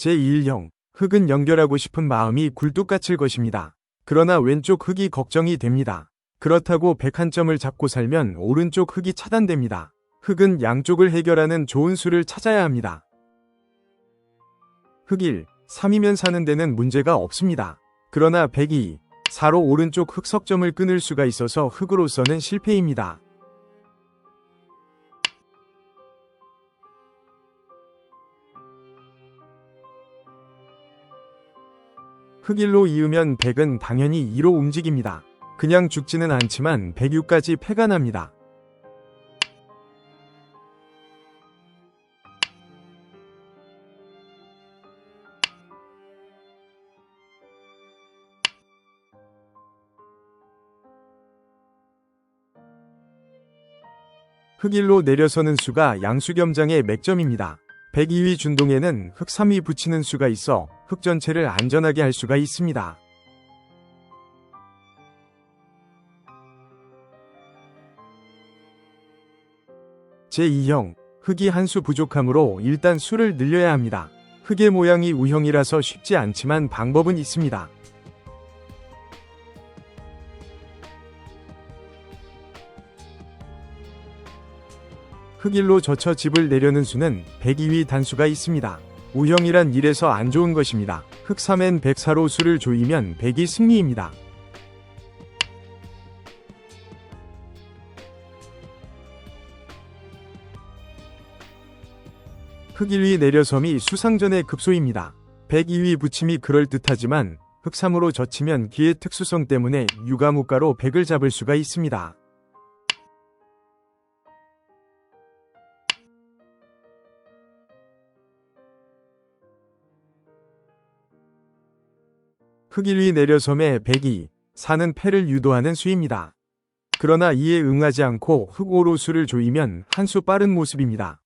제1형, 흙은 연결하고 싶은 마음이 굴뚝 같을 것입니다. 그러나 왼쪽 흙이 걱정이 됩니다. 그렇다고 101점을 잡고 살면 오른쪽 흙이 차단됩니다. 흙은 양쪽을 해결하는 좋은 수를 찾아야 합니다. 흙 1, 3이면 사는 데는 문제가 없습니다. 그러나 102, 4로 오른쪽 흙 석점을 끊을 수가 있어서 흙으로서는 실패입니다. 흙 1로 이으면 100은 당연히 2로 움직입니다. 그냥 죽지는 않지만 106까지 패가 납니다. 흙 1로 내려서는 수가 양수겸장의 맥점입니다. 102위 준동에는 흙 3이 붙이는 수가 있어 흙 전체를 안전하게 할 수가 있습니다. 제2형, 흙이 한 수 부족하므로 일단 수를 늘려야 합니다. 흙의 모양이 U형이라서 쉽지 않지만 방법은 있습니다. 흙 1로 젖혀 집을 내려는 수는 102위 단수가 있습니다. U형이란 1에서 안 좋은 것입니다. 흙 3엔 104로 수를 조이면 100이 승리입니다. 흙 1위 내려섬이 수상전의 급소입니다. 102위 붙임이 그럴듯하지만 흙 3으로 젖히면 기의 특수성 때문에 유가무가로 100을 잡을 수가 있습니다. 흙 1위 내려섬에 102, 4는 패를 유도하는 수입니다. 그러나 이에 응하지 않고 흙 5로 수를 조이면 한 수 빠른 모습입니다.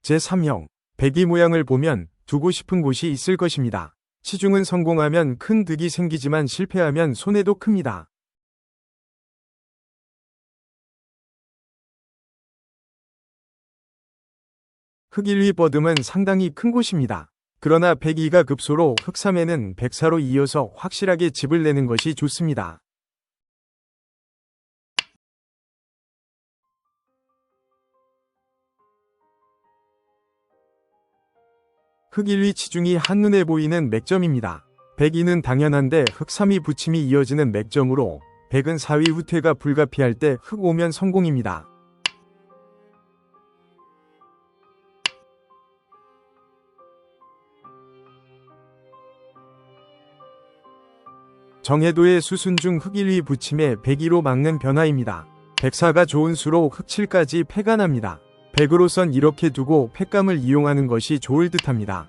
제3형, 102 모양을 보면 두고 싶은 곳이 있을 것입니다. 치중은 성공하면 큰 득이 생기지만 실패하면 손해도 큽니다. 흙 1위 뻗음은 상당히 큰 곳입니다. 그러나 102가 급소로 흙 3에는 104로 이어서 확실하게 집을 내는 것이 좋습니다. 흙 1위 치중이 한눈에 보이는 맥점입니다. 102는 당연한데 흙 3위 붙임이 이어지는 맥점으로 100은 4위 후퇴가 불가피할 때 흙 5면 성공입니다. 정해도의 수순 중 흙 1위 붙임에 102로 막는 변화입니다. 104가 좋은 수로 흙 7까지 패가 납니다. 100으로선 이렇게 두고 패감을 이용하는 것이 좋을 듯합니다.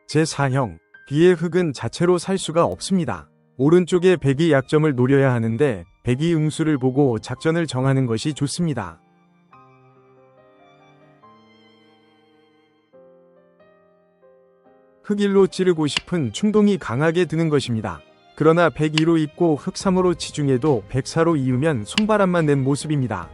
제4형, B의 흙은 자체로 살 수가 없습니다. 오른쪽에 102 약점을 노려야 하는데 102 응수를 보고 작전을 정하는 것이 좋습니다. 흙 1로 찌르고 싶은 충동이 강하게 드는 것입니다. 그러나 102로 입고 흙 3으로 치중해도 104로 이으면 손바람만 낸 모습입니다.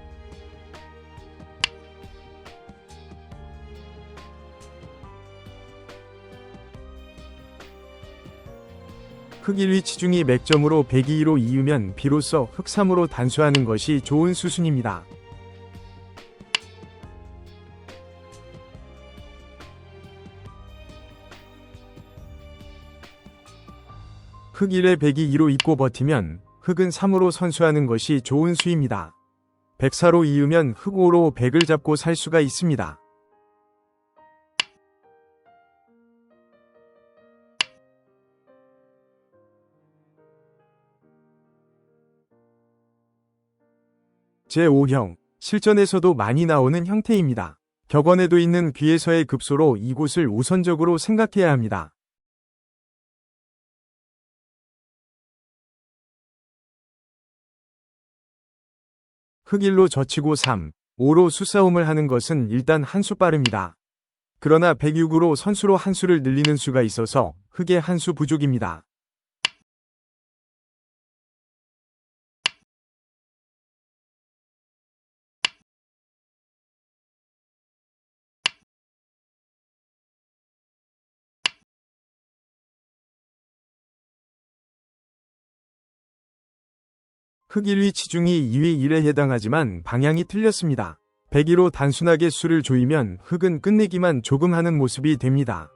흙 1위 치중이 맥점으로 102로 이으면 비로소 흙 3으로 단수하는 것이 좋은 수순입니다. 흙 1에 102로 입고 버티면 흙은 3으로 선수하는 것이 좋은 수입니다. 104로 이으면 흙 5로 100을 잡고 살 수가 있습니다. 제5형, 실전에서도 많이 나오는 형태입니다. 격언에도 있는 귀에서의 급소로 이곳을 우선적으로 생각해야 합니다. 흑1로 젖히고 3, 5로 수싸움을 하는 것은 일단 한 수 빠릅니다. 그러나 106으로 선수로 한 수를 늘리는 수가 있어서 흑의 한 수 부족입니다. 흑 1위 치중이 2위 1에 해당하지만 방향이 틀렸습니다. 102로 단순하게 수를 조이면 흑은 끝내기만 조금 하는 모습이 됩니다.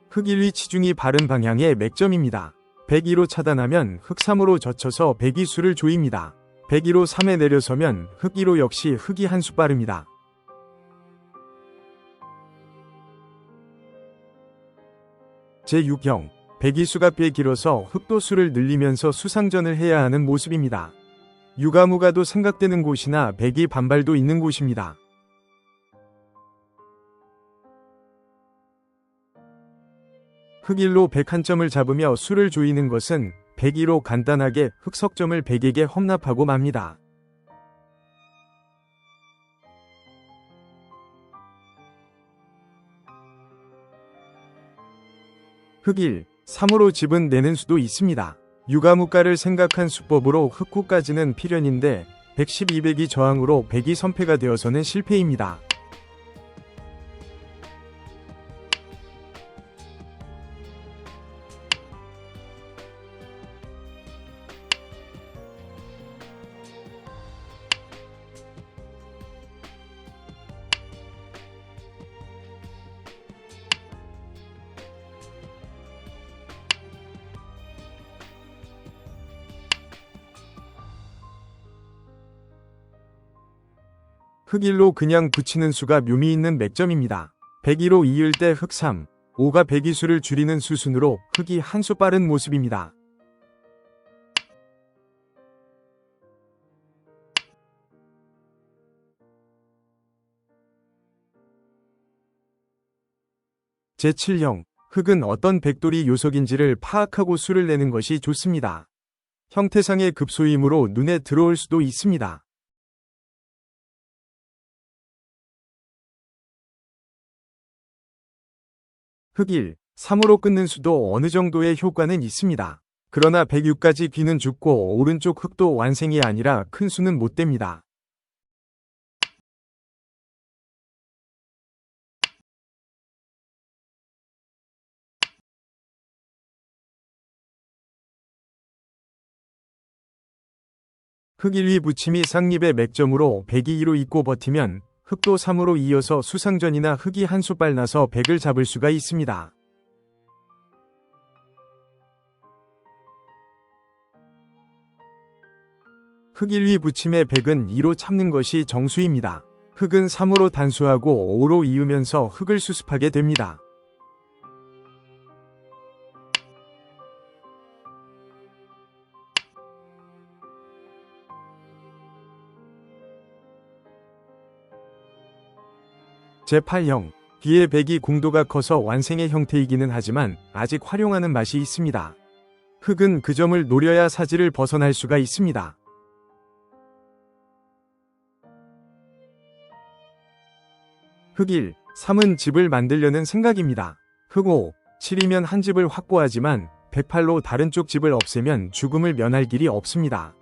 흑 1위 치중이 바른 방향의 맥점입니다. 102로 차단하면 흑 3으로 젖혀서 102 수를 조입니다. 102로 3에 내려서면 흑 2로 역시 흑이 한 수 빠릅니다. 제6형, 102수가 꽤 길어서 흑도수를 늘리면서 수상전을 해야 하는 모습입니다. 유가무가도 생각되는 곳이나 102 반발도 있는 곳입니다. 흑1로 101점을 잡으며 수를 조이는 것은 102로 간단하게 흑석점을 100에게 험납하고 맙니다. 흑1, 3으로 집은 내는 수도 있습니다. 유가무가를 생각한 수법으로 흑9까지는 필연인데 110, 200이 저항으로 100이 선패가 되어서는 실패입니다. 흑1로 그냥 붙이는 수가 묘미 있는 맥점입니다. 102로 이을 때 흑 3, 5가 102수를 줄이는 수순으로 흑이 한 수 빠른 모습입니다. 제7형, 흑은 어떤 백돌이 요석인지를 파악하고 수를 내는 것이 좋습니다. 형태상의 급소이므로 눈에 들어올 수도 있습니다. 흑1, 3으로 끊는 수도 어느 정도의 효과는 있습니다. 그러나 106까지 귀는 죽고 오른쪽 흑도 완생이 아니라 큰 수는 못 됩니다. 흑 1위 붙임이 상립의 맥점으로 102로 잇고 버티면 흑도 3으로 이어서 수상전이나 흑이 한 수 빨나서 100을 잡을 수가 있습니다. 흑 1위 붙임의 100은 2로 참는 것이 정수입니다. 흑은 3으로 단수하고 5로 이으면서 흑을 수습하게 됩니다. 제8형, 뒤에 100이 공도가 커서 완생의 형태이기는 하지만 아직 활용하는 맛이 있습니다. 흑은 그 점을 노려야 사지를 벗어날 수가 있습니다. 흑 1, 3은 집을 만들려는 생각입니다. 흑 5, 7이면 한 집을 확보하지만 108로 다른 쪽 집을 없애면 죽음을 면할 길이 없습니다.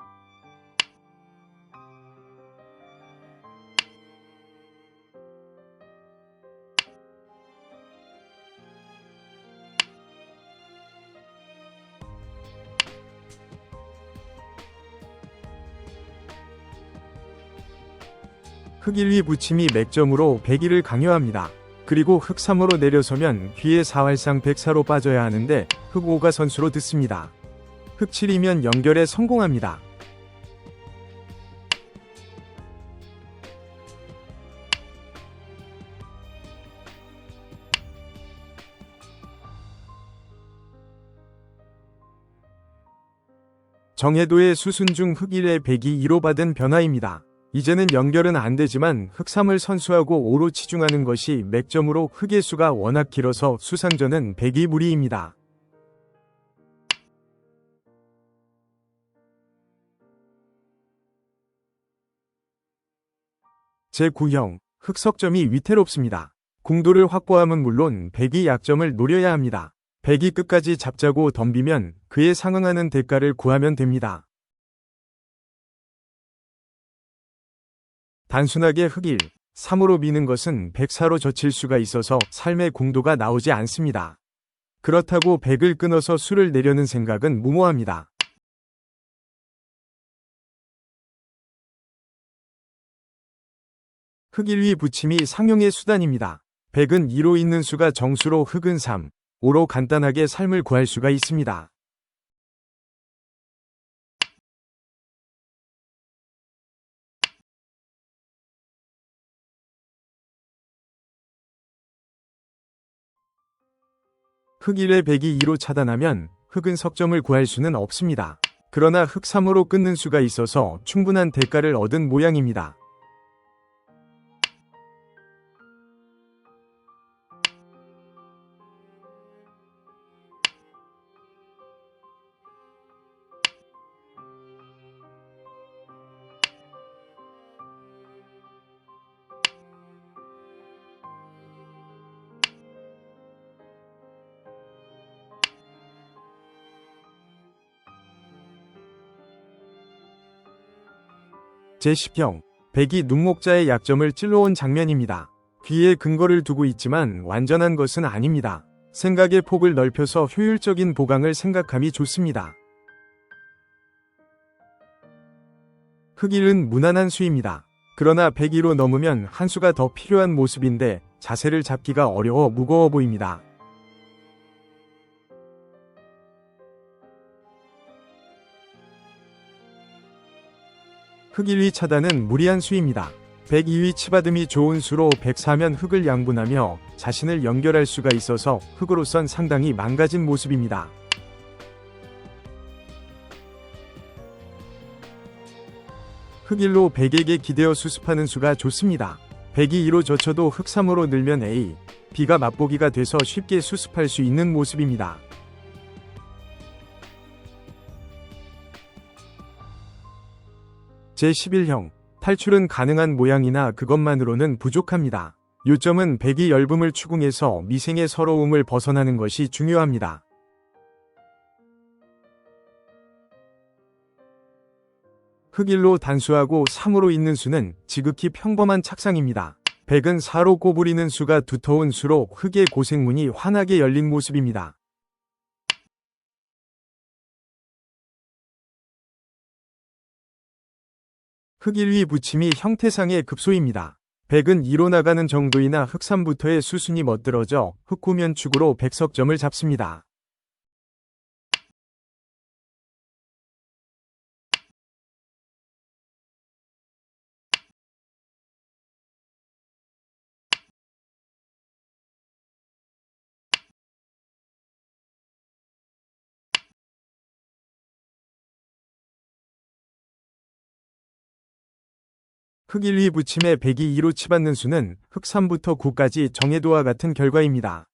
흑 1위 붙임이 맥점으로 102를 강요합니다. 그리고 흑 3으로 내려서면 뒤에 사활상 104로 빠져야 하는데 흑 5가 선수로 듣습니다. 흑 7이면 연결에 성공합니다. 정해도의 수순 중 흑 1의 102 2로 받은 변화입니다. 이제는 연결은 안되지만 흑 3을 선수하고 5로 치중하는 것이 맥점으로 흑의 수가 워낙 길어서 수상전은 102 무리입니다. 제9형, 흑석점이 위태롭습니다. 궁도를 확보함은 물론 백이 약점을 노려야 합니다. 백이 끝까지 잡자고 덤비면 그에 상응하는 대가를 구하면 됩니다. 단순하게 흑일, 3으로 미는 것은 백사로 젖힐 수가 있어서 삶의 궁도가 나오지 않습니다. 그렇다고 백을 끊어서 수를 내려는 생각은 무모합니다. 흑일위 붙임이 상용의 수단입니다. 백은 2로 있는 수가 정수로 흑은 3, 5로 간단하게 삶을 구할 수가 있습니다. 흑1의 백이 2로 차단하면 흑은 석점을 구할 수는 없습니다. 그러나 흑 3으로 끊는 수가 있어서 충분한 대가를 얻은 모양입니다. 제10형, 백이 눈목자의 약점을 찔러온 장면입니다. 귀에 근거를 두고 있지만 완전한 것은 아닙니다. 생각의 폭을 넓혀서 효율적인 보강을 생각함이 좋습니다. 흑일은 무난한 수입니다. 그러나 102로 넘으면 한 수가 더 필요한 모습인데 자세를 잡기가 어려워 무거워 보입니다. 흑1위 차단은 무리한 수입니다. 102위 치받음이 좋은 수로 104면 흑을 양분하며 자신을 연결할 수가 있어서 흑으로선 상당히 망가진 모습입니다. 흑1로 100에게 기대어 수습하는 수가 좋습니다. 100이 2로 젖혀도 흑 3으로 늘면 A, B가 맛보기가 돼서 쉽게 수습할 수 있는 모습입니다. 제11형, 탈출은 가능한 모양이나 그것만으로는 부족합니다. 요점은 백이 열붐을 추궁해서 미생의 서러움을 벗어나는 것이 중요합니다. 흑일로 단수하고 3으로 있는 수는 지극히 평범한 착상입니다. 백은 4로 꼬부리는 수가 두터운 수로 흑의 고생문이 환하게 열린 모습입니다. 흑1위 붙임이 형태상의 급소입니다. 백은 2로 나가는 정도이나 흑 3부터의 수순이 멋들어져 흑 9면 축으로 백석점을 잡습니다. 흑 1위 붙임에 백이 2로 치받는 수는 흑 3부터 9까지 정해도와 같은 결과입니다.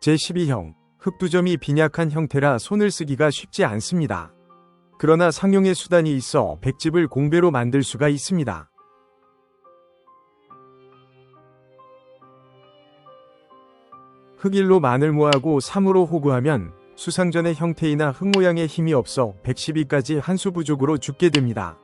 제12형, 흑 2점이 빈약한 형태라 손을 쓰기가 쉽지 않습니다. 그러나 상용의 수단이 있어 백집을 공배로 만들 수가 있습니다. 흑 1로 만을 모하고 3으로 호구하면 수상전의 형태이나 흑 모양의 힘이 없어 112까지 한 수 부족으로 죽게 됩니다.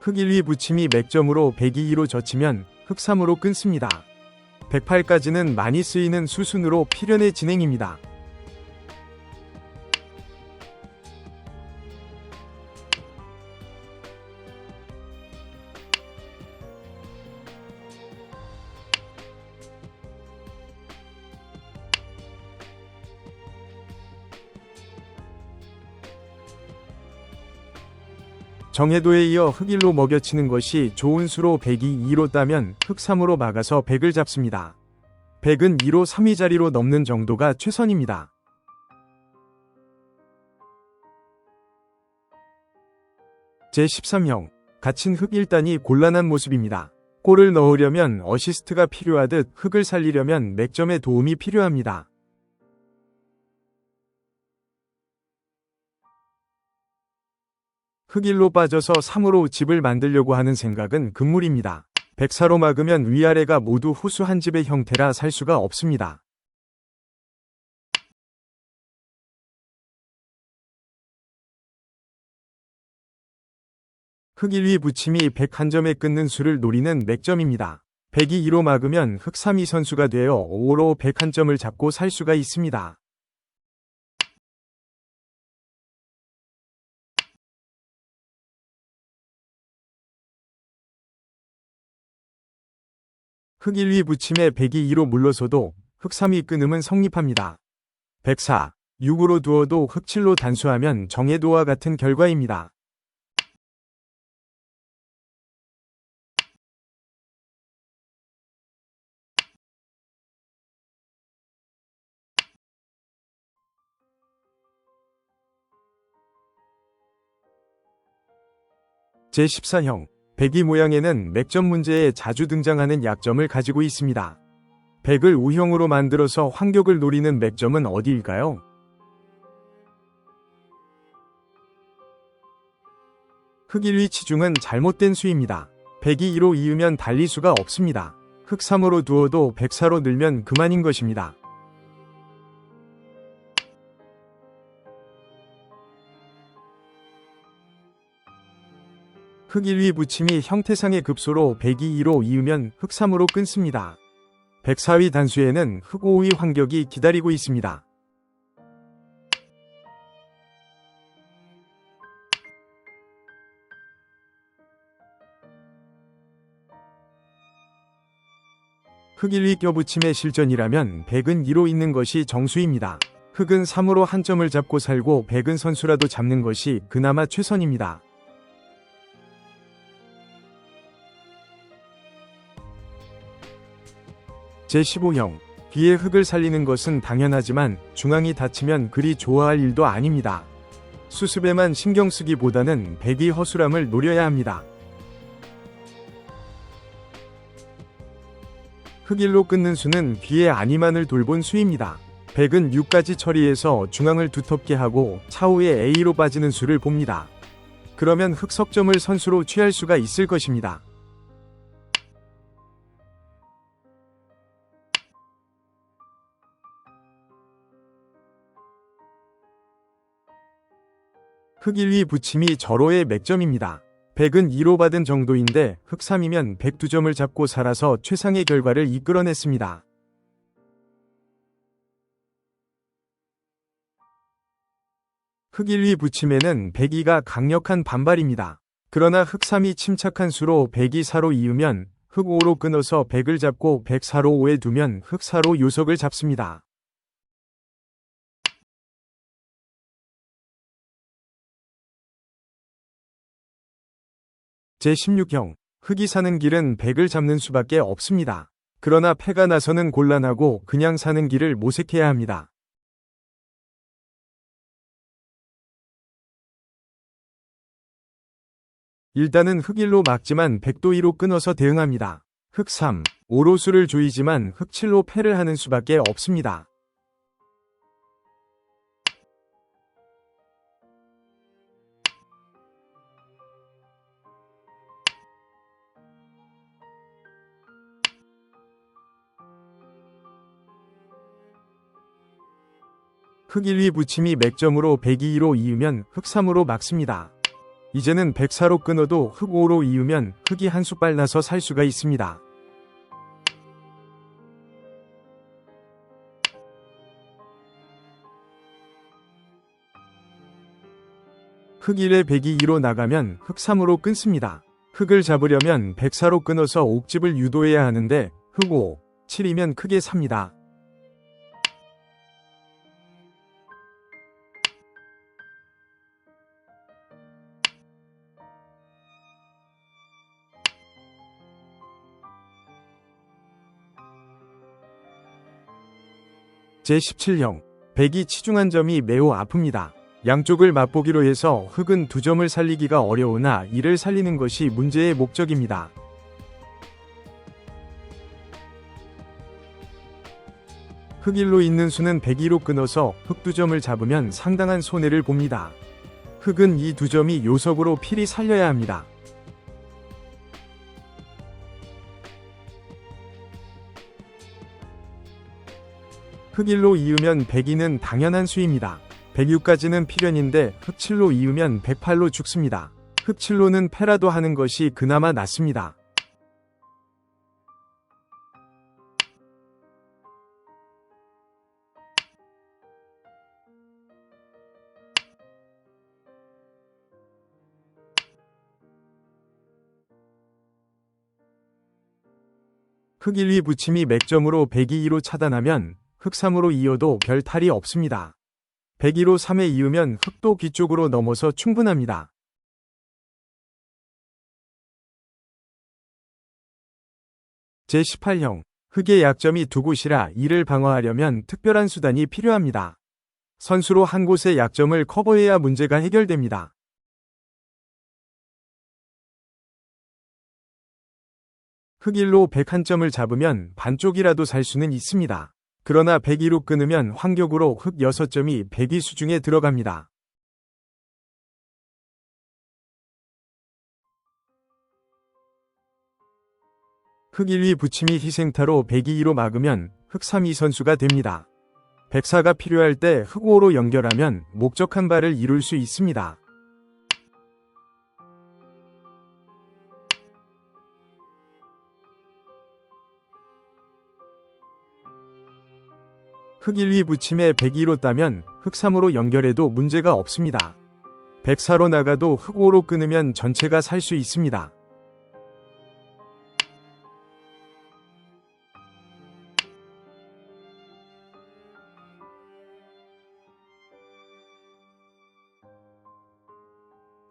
흑 1위 붙임이 맥점으로 백이 2로 젖히면 흑 3으로 끊습니다. 108까지는 많이 쓰이는 수순으로 필연의 진행입니다. 정해도에 이어 흑1로 먹여치는 것이 좋은 수로 백이 2로 따면 흑 3으로 막아서 백을 잡습니다. 백은 2로 3위 자리로 넘는 정도가 최선입니다. 제13형, 갇힌 흑 1단이 곤란한 모습입니다. 골을 넣으려면 어시스트가 필요하듯 흑을 살리려면 맥점의 도움이 필요합니다. 흑 1로 빠져서 3으로 집을 만들려고 하는 생각은 금물입니다. 백 4로 막으면 위아래가 모두 호수 한 집의 형태라 살 수가 없습니다. 흑 1위 붙임이 백 한 점에 끊는 수를 노리는 맥점입니다. 백이 2로 막으면 흑 3위 선수가 되어 5로 백 한 점을 잡고 살 수가 있습니다. 흑 1위 붙임에 백이 2로 물러서도 흑 3위 끊음은 성립합니다. 백 4, 6으로 두어도 흑 7로 단수하면 정해도와 같은 결과입니다. 제14형, 백이 모양에는 맥점 문제에 자주 등장하는 약점을 가지고 있습니다. 백을 우형으로 만들어서 환격을 노리는 맥점은 어디일까요? 흑 1위 치중은 잘못된 수입니다. 백이 2로 이으면 달리 수가 없습니다. 흑 3으로 두어도 백 4로 늘면 그만인 것입니다. 흑 1위 붙임이 형태상의 급소로 백이 2로 이으면 흑 3으로 끊습니다. 백 4위 단수에는 흑 5위 환격이 기다리고 있습니다. 흑 1위 껴붙임의 실전이라면 백은 2로 있는 것이 정수입니다. 흑은 3으로 한 점을 잡고 살고 백은 선수라도 잡는 것이 그나마 최선입니다. 제15형, 뒤에 흑을 살리는 것은 당연하지만 중앙이 닫히면 그리 좋아할 일도 아닙니다. 수습에만 신경 쓰기보다는 백이 허술함을 노려야 합니다. 흑 1로 끊는 수는 뒤에 아니만을 돌본 수입니다. 백은 6까지 처리해서 중앙을 두텁게 하고 차후에 A로 빠지는 수를 봅니다. 그러면 흑 석점을 선수로 취할 수가 있을 것입니다. 흑 1위 붙임이 절호의 맥점입니다. 백은 2로 받은 정도인데 흑 3이면 백 2점을 잡고 살아서 최상의 결과를 이끌어냈습니다. 흑 1위 붙임에는 백 2가 강력한 반발입니다. 그러나 흑 3이 침착한 수로 백이 4로 이으면 흑 5로 끊어서 백을 잡고 백 4로 5에 두면 흑 4로 요석을 잡습니다. 제16형, 흑이 사는 길은 백을 잡는 수밖에 없습니다. 그러나 패가 나서는 곤란하고 그냥 사는 길을 모색해야 합니다. 일단은 흑 1로 막지만 백도 2로 끊어서 대응합니다. 흑 3, 5로 수를 조이지만 흑 7로 패를 하는 수밖에 없습니다. 흑 1위 붙임이 맥점으로 백이 2로 이으면 흑 3으로 막습니다. 이제는 백 4로 끊어도 흑 5로 이으면 흑이 한 수 빨라서 살 수가 있습니다. 흙 1에 백이 2로 나가면 흙 3으로 끊습니다. 흙을 잡으려면 백 4로 끊어서 옥집을 유도해야 하는데 흙 5, 7이면 크게 삽니다. 제17형, 백이 치중한 점이 매우 아픕니다. 양쪽을 맛보기로 해서 흙은 2점을 살리기가 어려우나 이를 살리는 것이 문제의 목적입니다. 흙 1로 있는 수는 102로 끊어서 흙 2점을 잡으면 상당한 손해를 봅니다. 흙은 이 2점이 요석으로 필히 살려야 합니다. 흙 1로 이으면 102는 당연한 수입니다. 106까지는 필연인데 흙 7로 이으면 108로 죽습니다. 흙 7로는 패라도 하는 것이 그나마 낫습니다. 흙 1위 붙임이 맥점으로 102로 차단하면 흙 3으로 이어도 별 탈이 없습니다. 102로 3에 이으면 흙도 뒤쪽으로 넘어서 충분합니다. 제18형, 흙의 약점이 두 곳이라 이를 방어하려면 특별한 수단이 필요합니다. 선수로 한 곳의 약점을 커버해야 문제가 해결됩니다. 흙 1로 101점을 잡으면 반쪽이라도 살 수는 있습니다. 그러나 102로 끊으면 환격으로 흙 6점이 102 수중에 들어갑니다. 흙 1위 붙임이 희생타로 102로 막으면 흙 3위 선수가 됩니다. 104가 필요할 때 흙 5로 연결하면 목적한 바를 이룰 수 있습니다. 흙 1위 붙임에 102로 따면 흙 3으로 연결해도 문제가 없습니다. 104로 나가도 흙 5로 끊으면 전체가 살 수 있습니다.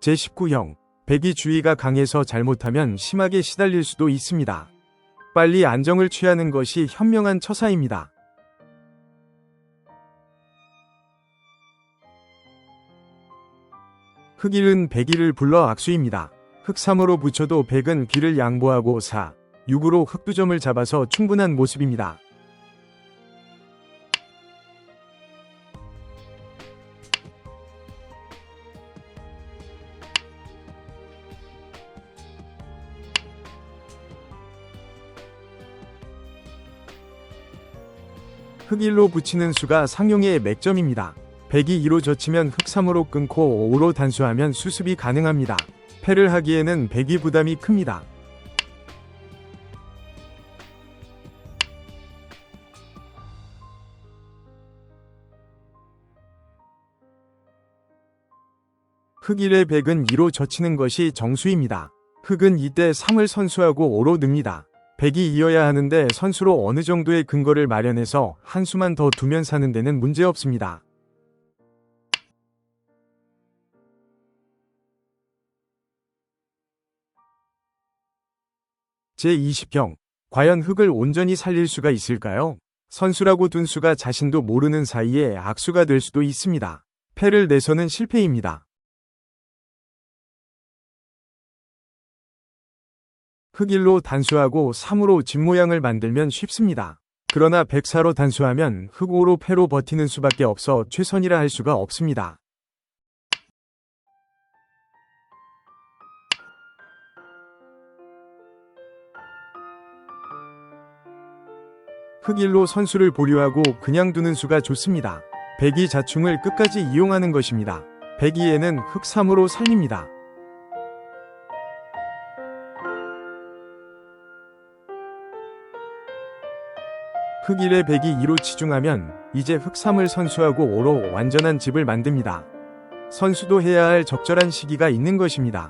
제19형, 백이 주의가 강해서 잘못하면 심하게 시달릴 수도 있습니다. 빨리 안정을 취하는 것이 현명한 처사입니다. 흙 1은 102를 불러 악수입니다. 흙 3으로 붙여도 100은 귀를 양보하고 4, 6으로 흙 2점을 잡아서 충분한 모습입니다. 흙 1로 붙이는 수가 상용의 맥점입니다. 102 2로 젖히면 흙 3으로 끊고 5로 단수하면 수습이 가능합니다. 패를 하기에는 102 부담이 큽니다. 흙 1의 100은 2로 젖히는 것이 정수입니다. 흙은 이때 3을 선수하고 5로 늡니다. 100이 이어야 하는데 선수로 어느 정도의 근거를 마련해서 한 수만 더 두면 사는 데는 문제없습니다. 제20형, 과연 흙을 온전히 살릴 수가 있을까요? 선수라고 둔 수가 자신도 모르는 사이에 악수가 될 수도 있습니다. 패를 내서는 실패입니다. 흙 1로 단수하고 3으로 집 모양을 만들면 쉽습니다. 그러나 104로 단수하면 흙 5로 패로 버티는 수밖에 없어 최선이라 할 수가 없습니다. 흙 1로 선수를 보류하고 그냥 두는 수가 좋습니다. 102 자충을 끝까지 이용하는 것입니다. 102에는 흙 3으로 살립니다. 흙 1에 102 2로 치중하면 이제 흙 3을 선수하고 5로 완전한 집을 만듭니다. 선수도 해야 할 적절한 시기가 있는 것입니다.